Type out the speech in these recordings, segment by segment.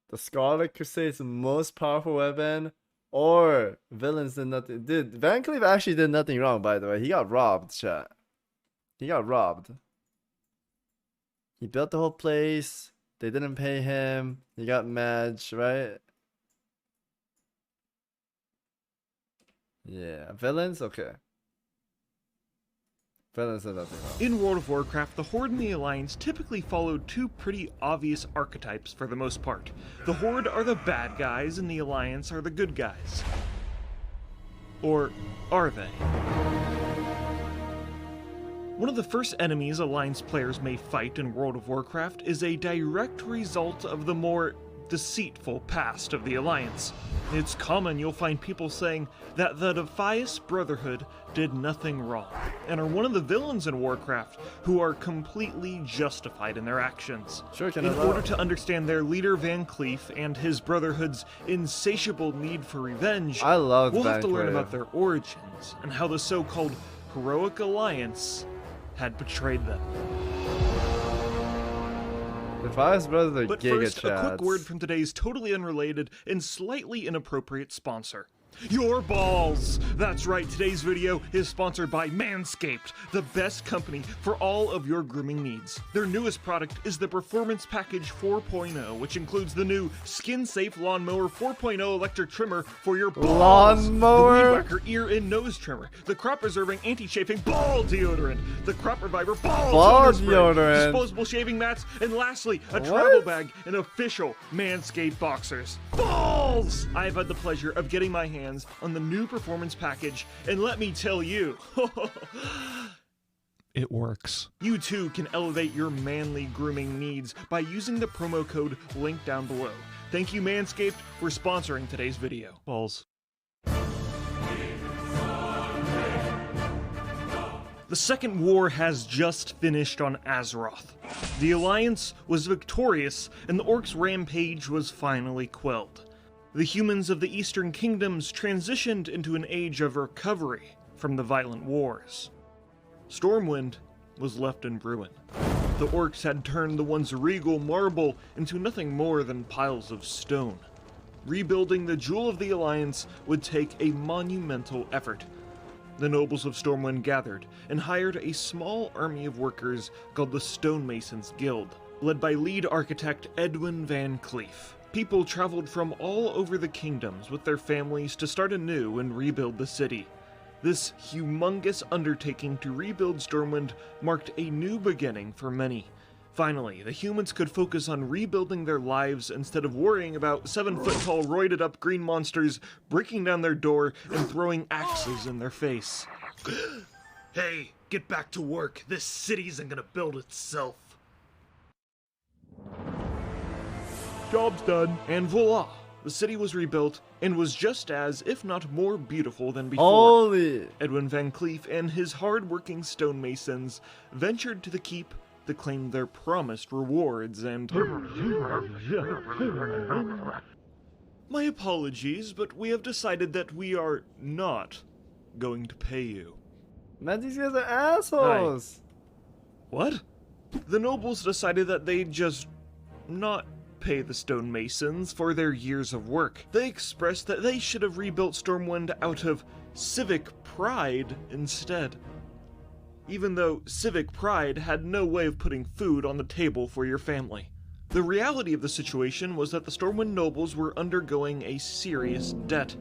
The Scarlet Crusade's most powerful weapon, or villains did nothing. Dude, Van Cleef actually did nothing wrong, by the way. He got robbed, chat. He got robbed. He built the whole place. They didn't pay him. He got mad, right? Yeah, villains? Okay. Villains did nothing wrong. In World of Warcraft, the Horde and the Alliance typically follow two pretty obvious archetypes for the most part. The Horde are the bad guys, and the Alliance are the good guys. Or are they? One of the first enemies Alliance players may fight in World of Warcraft is a direct result of the more deceitful past of the Alliance. It's common you'll find people saying that the Defias Brotherhood did nothing wrong, and are one of the villains in Warcraft who are completely justified in their actions. In order to understand their leader Van Cleef and his Brotherhood's insatiable need for revenge, we'll have to learn about their origins and how the so-called Heroic Alliance had betrayed them. Defias Brothers are But first, a quick word from today's totally unrelated and slightly inappropriate sponsor. Your balls! That's right, today's video is sponsored by Manscaped, the best company for all of your grooming needs. Their newest product is the Performance Package 4.0, which includes the new Skin-Safe Lawnmower 4.0 electric trimmer for your balls, lawnmower, the Weed Whacker ear and nose trimmer, the crop-preserving anti-chafing ball deodorant, the crop reviver ball deodorant, disposable shaving mats, and lastly, a travel bag and official Manscaped boxers. Balls! I've had the pleasure of getting my hands on the new performance package, and let me tell you, it works. You too can elevate your manly grooming needs by using the promo code linked down below. Thank you, Manscaped, for sponsoring today's video. Balls. The Second War has just finished on Azeroth. The Alliance was victorious, and the Orcs' rampage was finally quelled. The humans of the Eastern Kingdoms transitioned into an age of recovery from the violent wars. Stormwind was left in ruin. The Orcs had turned the once regal marble into nothing more than piles of stone. Rebuilding the Jewel of the Alliance would take a monumental effort. The nobles of Stormwind gathered and hired a small army of workers called the Stonemasons Guild, led by lead architect Edwin Van Cleef. People traveled from all over the kingdoms with their families to start anew and rebuild the city. This humongous undertaking to rebuild Stormwind marked a new beginning for many. Finally, the humans could focus on rebuilding their lives instead of worrying about 7-foot-tall roided-up green monsters breaking down their door and throwing axes in their face. Hey, get back to work. This city isn't gonna build itself. Job's done. And voila, the city was rebuilt and was just as, if not more beautiful than before. Holy! Edwin Van Cleef and his hard-working stonemasons ventured to the keep to claim their promised rewards and... My apologies, but we have decided that we are not going to pay you. Man, these guys are assholes! What? The nobles decided that they'd just not pay the stonemasons for their years of work. They expressed that they should have rebuilt Stormwind out of civic pride instead. Even though civic pride had no way of putting food on the table for your family. The reality of the situation was that the Stormwind nobles were undergoing a serious debt.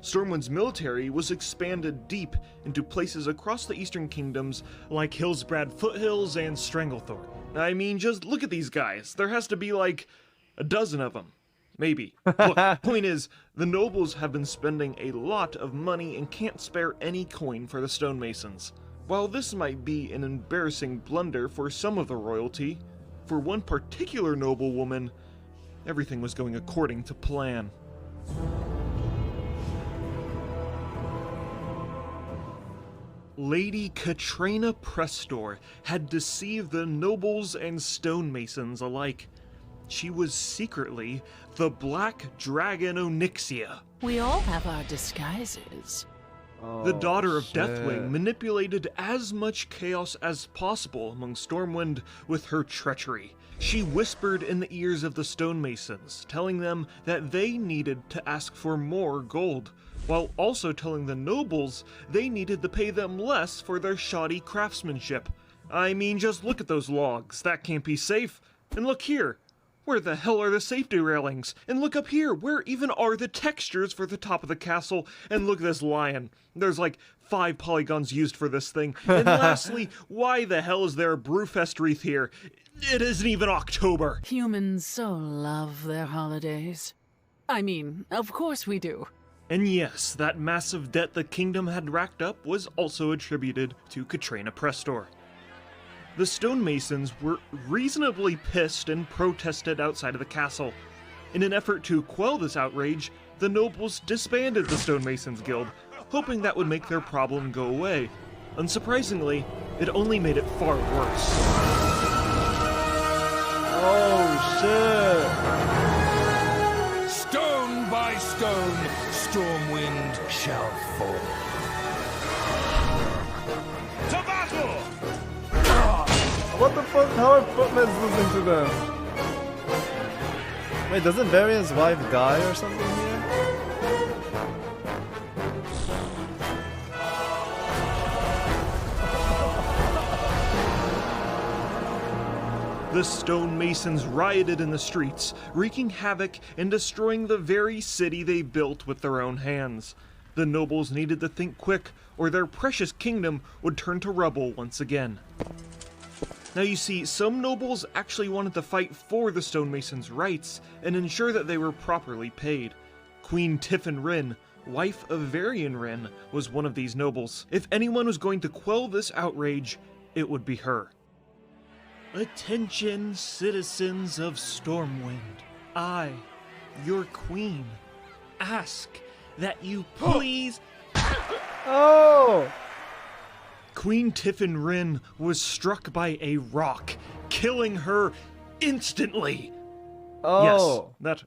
Stormwind's military was expanded deep into places across the Eastern Kingdoms like Hillsbrad Foothills and Stranglethorn. I mean, just look at these guys. There has to be like a dozen of them. Maybe. Look, point is, the nobles have been spending a lot of money and can't spare any coin for the stonemasons. While this might be an embarrassing blunder for some of the royalty, for one particular noblewoman, everything was going according to plan. Lady Katrina Prestor had deceived the nobles and stonemasons alike. She was secretly the Black Dragon Onyxia. We all have our disguises. The daughter of Deathwing manipulated as much chaos as possible among Stormwind with her treachery, She whispered in the ears of the stonemasons, telling them that they needed to ask for more gold, while also telling the nobles they needed to pay them less for their shoddy craftsmanship. I mean, just look at those logs. That can't be safe. And look here. Where the hell are the safety railings? And look up here. Where even are the textures for the top of the castle? And look at this lion. There's like 5 polygons used for this thing. And lastly, why the hell is there a Brewfest wreath here? It isn't even October. Humans so love their holidays. I mean, of course we do. And yes, that massive debt the kingdom had racked up was also attributed to Katrina Prestor. The stonemasons were reasonably pissed and protested outside of the castle. In an effort to quell this outrage, the nobles disbanded the stonemasons guild, hoping that would make their problem go away. Unsurprisingly, it only made it far worse. Oh shit! Stone by stone, Stormwind shall fall. To battle! What the fuck? How are footmen losing to them? Wait, doesn't Varian's wife die or something here? The stonemasons rioted in the streets, wreaking havoc and destroying the very city they built with their own hands. The nobles needed to think quick, or their precious kingdom would turn to rubble once again. Now you see, some nobles actually wanted to fight for the stonemasons' rights and ensure that they were properly paid. Queen Tiffin Rin, wife of Varian Rin, was one of these nobles. If anyone was going to quell this outrage, it would be her. Attention, citizens of Stormwind. I, your queen, ask that you please... Oh! Queen Tiffin Rin was struck by a rock, killing her instantly. Oh! Yes, that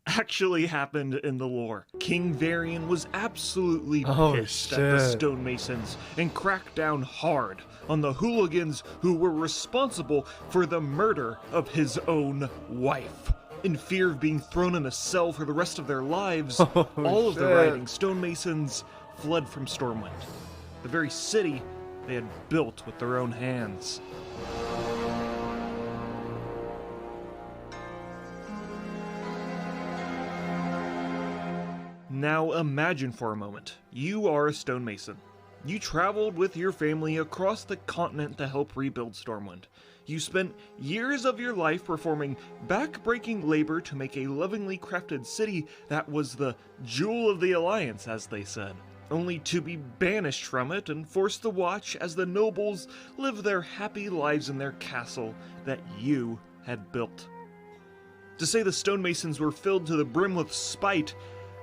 actually happened in the lore. King Varian was absolutely pissed at the stonemasons and cracked down hard on the hooligans who were responsible for the murder of his own wife. In fear of being thrown in a cell for the rest of their lives, all of the rioting stonemasons fled from Stormwind, the very city they had built with their own hands. Now imagine for a moment, you are a stonemason. You traveled with your family across the continent to help rebuild Stormwind. You spent years of your life performing back-breaking labor to make a lovingly crafted city that was the jewel of the Alliance, as they said, only to be banished from it and forced to watch as the nobles live their happy lives in their castle that you had built. To say the stonemasons were filled to the brim with spite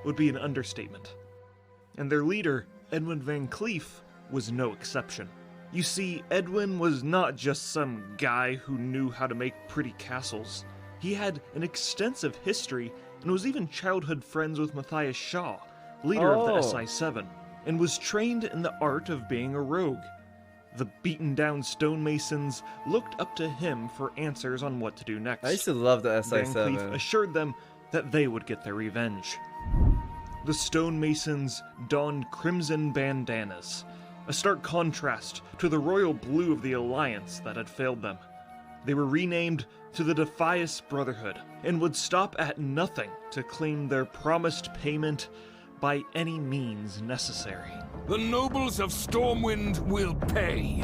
would be an understatement. And their leader, Edwin Van Cleef, was no exception. You see, Edwin was not just some guy who knew how to make pretty castles. He had an extensive history and was even childhood friends with Matthias Shaw, leader of the SI-7, and was trained in the art of being a rogue. The beaten-down stonemasons looked up to him for answers on what to do next. I used to love the SI-7. Van Cleef assured them that they would get their revenge. The stonemasons donned crimson bandanas, a stark contrast to the royal blue of the Alliance that had failed them. They were renamed to the Defias Brotherhood, and would stop at nothing to claim their promised payment by any means necessary. The nobles of Stormwind will pay.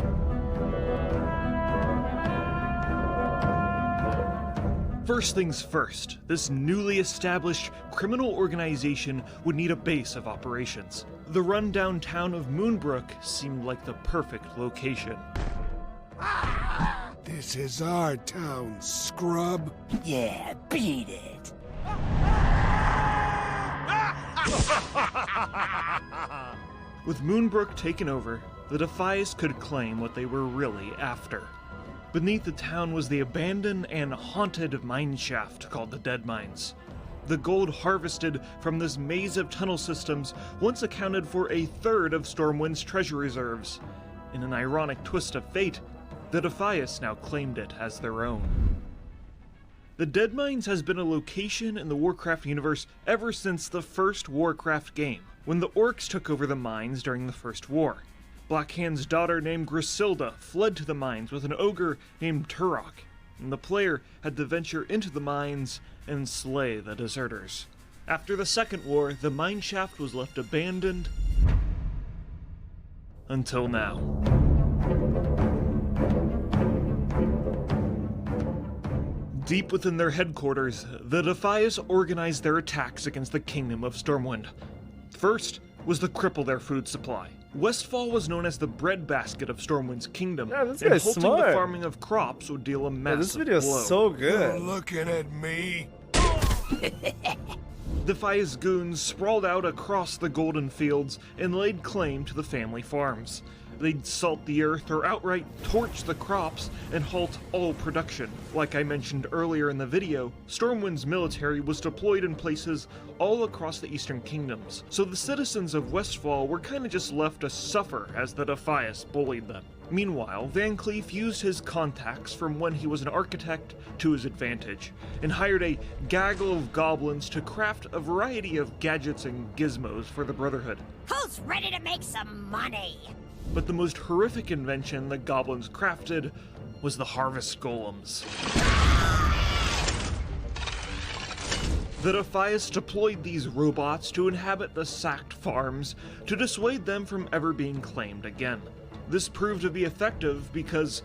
First things first, this newly established criminal organization would need a base of operations. The rundown town of Moonbrook seemed like the perfect location. This is our town, scrub. Yeah, beat it. With Moonbrook taken over, the Defias could claim what they were really after. Beneath the town was the abandoned and haunted mineshaft called the Dead Mines. The gold harvested from this maze of tunnel systems once accounted for a third of Stormwind's treasure reserves. In an ironic twist of fate, the Defias now claimed it as their own. The Dead Mines has been a location in the Warcraft universe ever since the first Warcraft game, when the orcs took over the mines during the First War. Blackhand's daughter named Griselda fled to the mines with an ogre named Turok, and the player had to venture into the mines and slay the deserters. After the Second War, the mine shaft was left abandoned until now. Deep within their headquarters, the Defias organized their attacks against the Kingdom of Stormwind. First was to cripple their food supply. Westfall was known as the breadbasket of Stormwind's kingdom, Yeah, this and guy's halting smart. the farming of crops would deal a Yeah, massive this video blow. is so You're good. looking at me? Defias goons sprawled out across the golden fields and laid claim to the family farms. They'd salt the earth or outright torch the crops and halt all production. Like I mentioned earlier in the video, Stormwind's military was deployed in places all across the Eastern Kingdoms, so the citizens of Westfall were kinda just left to suffer as the Defias bullied them. Meanwhile, Van Cleef used his contacts from when he was an architect to his advantage, and hired a gaggle of goblins to craft a variety of gadgets and gizmos for the Brotherhood. Who's ready to make some money? But the most horrific invention the goblins crafted was the harvest golems. The Defias deployed these robots to inhabit the sacked farms to dissuade them from ever being claimed again. This proved to be effective because,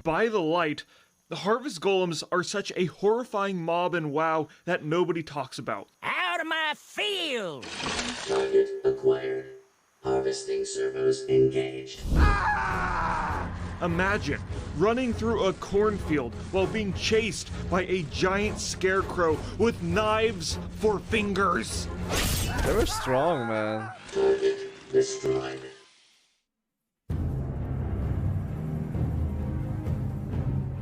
by the light, the harvest golems are such a horrifying mob in WoW that nobody talks about. Out of my field! Target acquired. Harvesting servos engaged. Imagine running through a cornfield while being chased by a giant scarecrow with knives for fingers. They were strong, man. Target destroyed.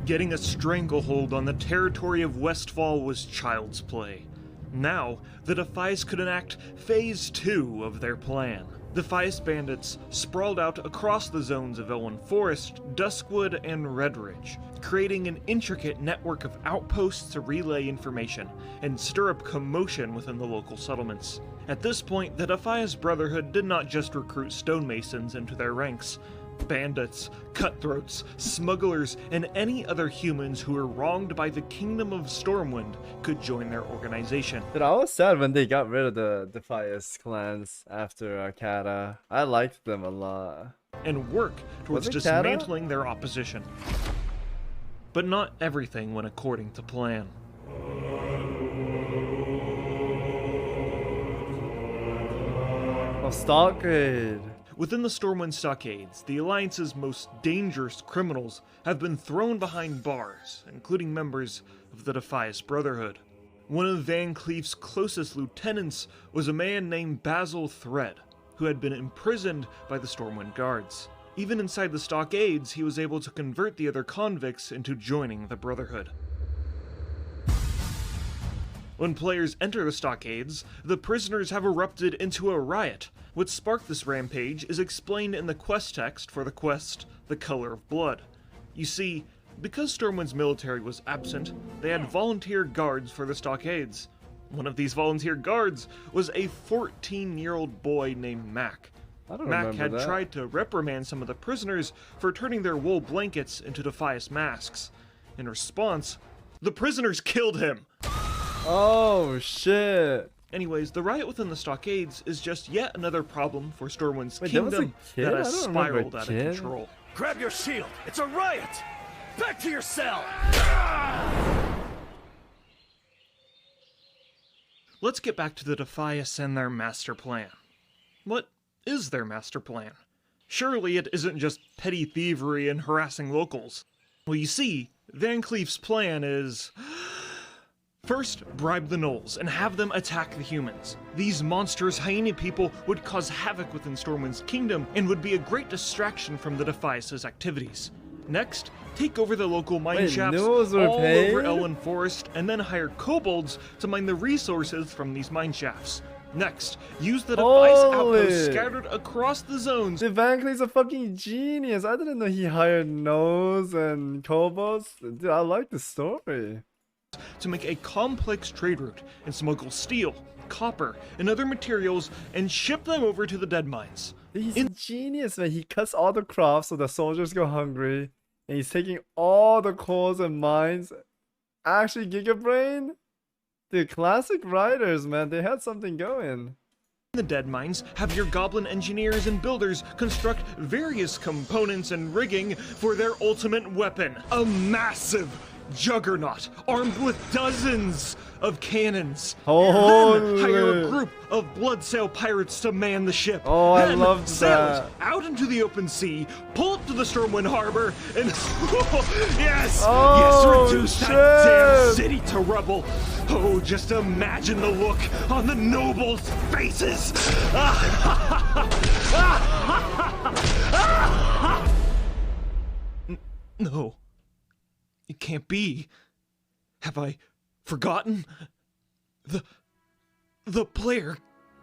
Getting a stranglehold on the territory of Westfall was child's play. Now, the Defias could enact Phase 2 of their plan. Defias bandits sprawled out across the zones of Elwyn Forest, Duskwood, and Redridge, creating an intricate network of outposts to relay information and stir up commotion within the local settlements. At this point, the Defias Brotherhood did not just recruit stonemasons into their ranks. Bandits, cutthroats, smugglers, and any other humans who were wronged by the Kingdom of Stormwind could join their organization. Dude, I was sad when they got rid of the Defias clans after Arcata. I liked them a lot. And work towards Was it Cata? dismantling their opposition. But not everything went according to plan. Oh, Stockade. Within the Stormwind stockades, the Alliance's most dangerous criminals have been thrown behind bars, including members of the Defias Brotherhood. One of Van Cleef's closest lieutenants was a man named Basil Thread, who had been imprisoned by the Stormwind guards. Even inside the stockades, he was able to convert the other convicts into joining the Brotherhood. When players enter the stockades, the prisoners have erupted into a riot. What sparked this rampage is explained in the quest text for the quest, The Color of Blood. You see, because Stormwind's military was absent, they had volunteer guards for the stockades. One of these volunteer guards was a 14-year-old boy named Mac. I don't Mac remember had that. tried to reprimand some of the prisoners for turning their wool blankets into Defias masks. In response, the prisoners killed him! Oh, shit. Anyways, the riot within the stockades is just yet another problem for Stormwind's Wait, that was a kingdom kid? that I has don't remember a spiraled out of kid. control. Grab your shield! It's a riot! Back to your cell! Let's get back to the Defias and their master plan. What is their master plan? Surely it isn't just petty thievery and harassing locals. Well, you see, Van Cleef's plan is... First, bribe the gnolls and have them attack the humans. These monstrous hyena people would cause havoc within Stormwind's kingdom and would be a great distraction from the Defias' activities. Next, take over the local mine Wait, shafts gnolls were all paid? over Elwyn Forest and then hire kobolds to mine the resources from these mine shafts. Next, use the Defias Holy. outposts scattered across the zones. Dude, Van Cleef's a fucking genius. I didn't know he hired Nose and Kobolds. Dude, I like the story. to make a complex trade route and smuggle steel, copper, and other materials and ship them over to the dead mines. He's a genius, man. He cuts all the crops so the soldiers go hungry. And he's taking all the coals and mines. Actually, Giga Brain? The classic writers, man. They had something going. The dead mines have your goblin engineers and builders construct various components and rigging for their ultimate weapon. A massive juggernaut armed with dozens of cannons. Holy. Then hire a group of bloodsail pirates to man the ship. Oh, I then loved sail that. it out into the open sea, pull up to the Stormwind Harbor, and yes, Oh, yes, reduce shit. that damn city to rubble. Oh, just imagine the look on the nobles' faces. No. It can't be. Have I forgotten? The player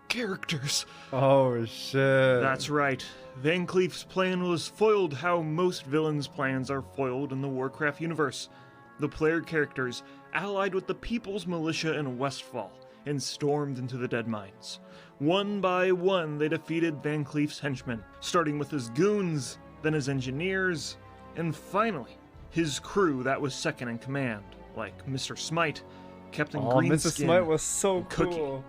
characters. Oh, shit. That's right. Van Cleef's plan was foiled how most villains' plans are foiled in the Warcraft universe. The player characters allied with the People's Militia in Westfall and stormed into the Dead Mines. One by one, they defeated Van Cleef's henchmen, starting with his goons, then his engineers, and finally, his crew that was second in command, like Mr. Smite, Captain Greenskin, Mr. Smite was so Cookie. cool.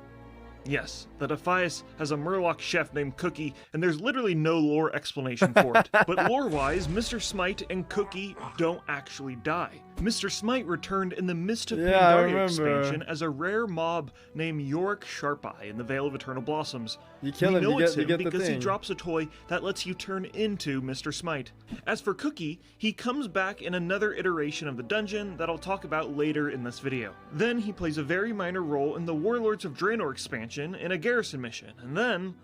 Yes, the Defias has a Murloc chef named Cookie, and there's literally no lore explanation for it. But lore-wise, Mr. Smite and Cookie don't actually die. Mr. Smite returned in the Mist of Yeah, I Pandaria remember. expansion as a rare mob named Yorick Sharpeye in the Vale of Eternal Blossoms. You kill We him, know you it's get him the because he thing. drops a toy that lets you turn into Mr. Smite. As for Cookie, he comes back in another iteration of the dungeon that I'll talk about later in this video. Then he plays a very minor role in the Warlords of Draenor expansion in a garrison mission, and then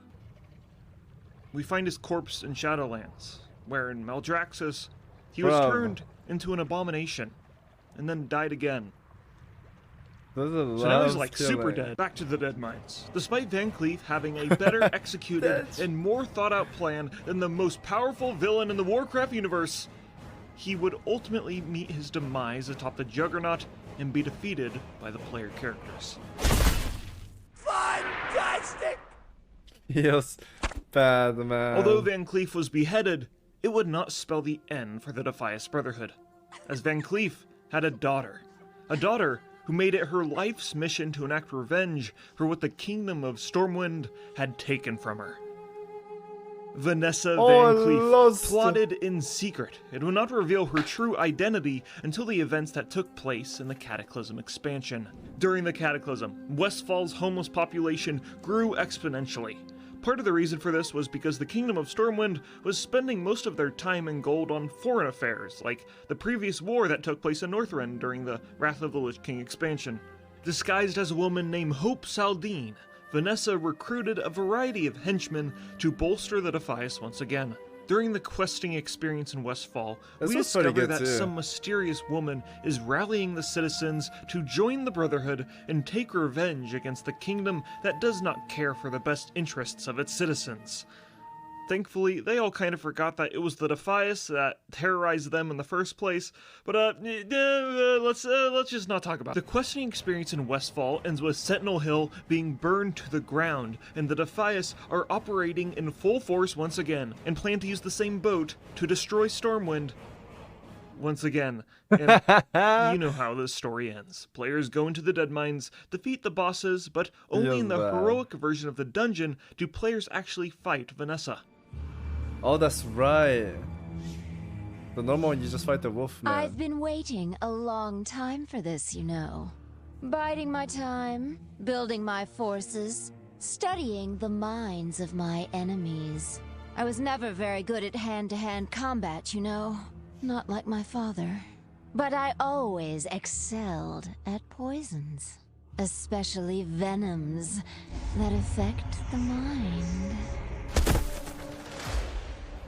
we find his corpse in Shadowlands, where in Maldraxxus he was Bro. turned into an abomination, and then died again. Those are So now he's loves like killing. super dead. Back to the Dead Mines. Despite Van Cleef having a better executed and more thought out plan than the most powerful villain in the Warcraft universe, he would ultimately meet his demise atop the Juggernaut and be defeated by the player characters. Fantastic! He was bad, man. Although Van Cleef was beheaded, it would not spell the end for the Defias Brotherhood, as Van Cleef had a daughter who made it her life's mission to enact revenge for what the Kingdom of Stormwind had taken from her. Vanessa Van Cleef lost. plotted in secret and would not reveal her true identity until the events that took place in the Cataclysm expansion. During the Cataclysm, Westfall's homeless population grew exponentially. Part of the reason for this was because the Kingdom of Stormwind was spending most of their time and gold on foreign affairs, like the previous war that took place in Northrend during the Wrath of the Lich King expansion. Disguised as a woman named Hope Saldine, Vanessa recruited a variety of henchmen to bolster the Defias once again. During the questing experience in Westfall, This we was pretty discover good that too. some mysterious woman is rallying the citizens to join the Brotherhood and take revenge against the kingdom that does not care for the best interests of its citizens. Thankfully, they all kind of forgot that it was the Defias that terrorized them in the first place, but let's just not talk about it. The questing experience in Westfall ends with Sentinel Hill being burned to the ground, and the Defias are operating in full force once again, and plan to use the same boat to destroy Stormwind once again. And you know how this story ends. Players go into the Dead Mines, defeat the bosses, but only in the Yeah. heroic version of the dungeon do players actually fight Vanessa. Oh, that's right. The normal one, you just fight the wolf man. I've been waiting a long time for this, you know. Biding my time, building my forces, studying the minds of my enemies. I was never very good at hand-to-hand combat, you know. Not like my father. But I always excelled at poisons. Especially venoms that affect the mind.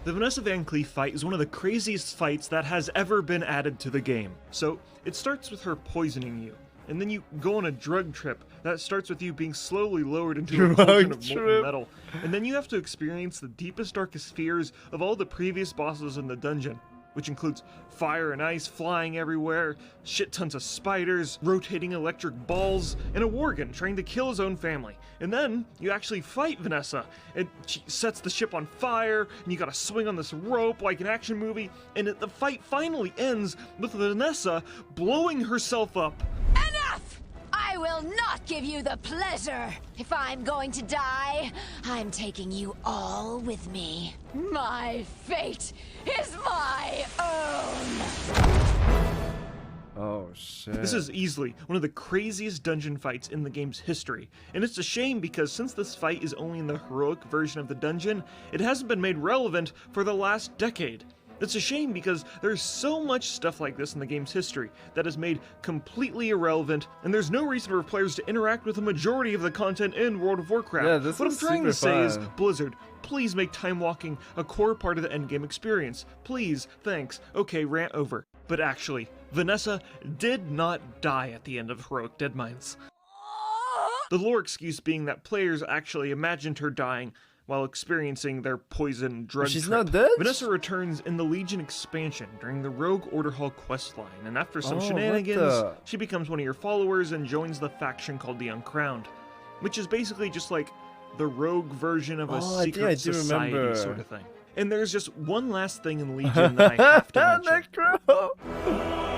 The Vanessa Van Cleef fight is one of the craziest fights that has ever been added to the game. So, it starts with her poisoning you, and then you go on a drug trip that starts with you being slowly lowered into a cauldron of molten metal, and then you have to experience the deepest, darkest fears of all the previous bosses in the dungeon. which includes fire and ice flying everywhere, shit tons of spiders, rotating electric balls, and a worgen trying to kill his own family. And then you actually fight Vanessa, and she sets the ship on fire, and you gotta swing on this rope like an action movie, and the fight finally ends with Vanessa blowing herself up. Enough! I will not give you the pleasure. If I'm going to die, I'm taking you all with me. My fate is my own. Oh shit. This is easily one of the craziest dungeon fights in the game's history, and it's a shame because since this fight is only in the heroic version of the dungeon, it hasn't been made relevant for the last decade. It's a shame because there's so much stuff like this in the game's history that is made completely irrelevant, and there's no reason for players to interact with the majority of the content in World of Warcraft. Yeah, this what is I'm trying to super say is, fun. Blizzard, please make time walking a core part of the endgame experience. Please, thanks. Okay, rant over. But actually, Vanessa did not die at the end of Heroic Deadmines. The lore excuse being that players actually imagined her dying while experiencing their poison drug She's trip. not dead? Vanessa returns in the Legion expansion during the Rogue Order Hall questline, and after some Oh, what shenanigans, the- she becomes one of your followers and joins the faction called the Uncrowned, which is basically just like the rogue version of a Oh, I think secret I do society remember. sort of thing. And there's just one last thing in Legion that I have to mention. Necro!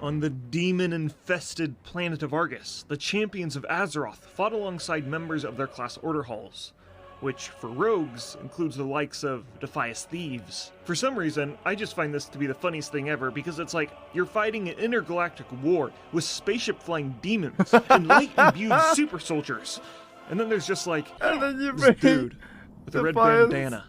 On the demon-infested planet of Argus, the champions of Azeroth fought alongside members of their class order halls, which, for rogues, includes the likes of Defias Thieves. For some reason, I just find this to be the funniest thing ever, because it's like, you're fighting an intergalactic war with spaceship-flying demons and light-imbued super soldiers. And then there's just like, And then you this bring dude with a red Defias. bandana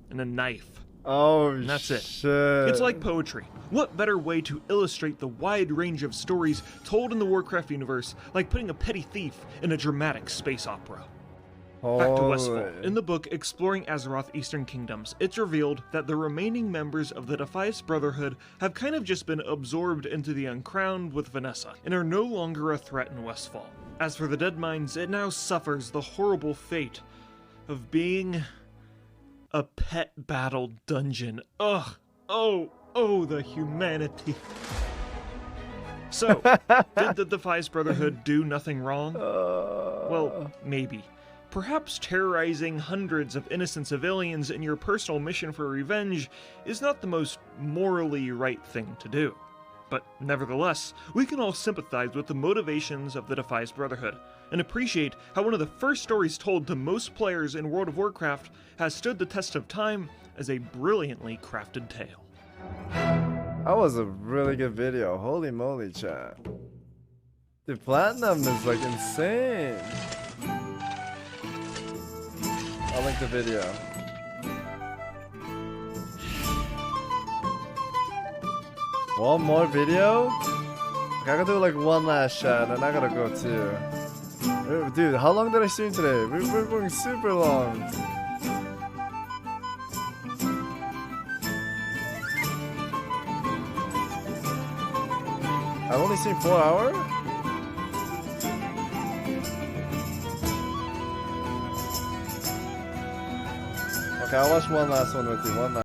and a knife. Oh, And that's it. shit. It's like poetry. What better way to illustrate the wide range of stories told in the Warcraft universe, like putting a petty thief in a dramatic space opera? Back to Westfall. Holy. In the book Exploring Azeroth Eastern Kingdoms, it's revealed that the remaining members of the Defias Brotherhood have kind of just been absorbed into the Uncrowned with Vanessa, and are no longer a threat in Westfall. As for the Deadmines, it now suffers the horrible fate of being a pet battle dungeon. Ugh. Oh, the humanity. So, did the Defias Brotherhood do nothing wrong? Well, maybe. Perhaps terrorizing hundreds of innocent civilians in your personal mission for revenge is not the most morally right thing to do. But nevertheless, we can all sympathize with the motivations of the Defias Brotherhood, and appreciate how one of the first stories told to most players in World of Warcraft has stood the test of time as a brilliantly crafted tale. That was a really good video. Holy moly, chat. The platinum is like insane. I'll link the video. One more video? Okay, I gotta do like one last shot and I gotta go too. Dude, how long did I stream today? We're going super long. I've only seen 4 hours? Okay, I'll watch one last one with you. One last.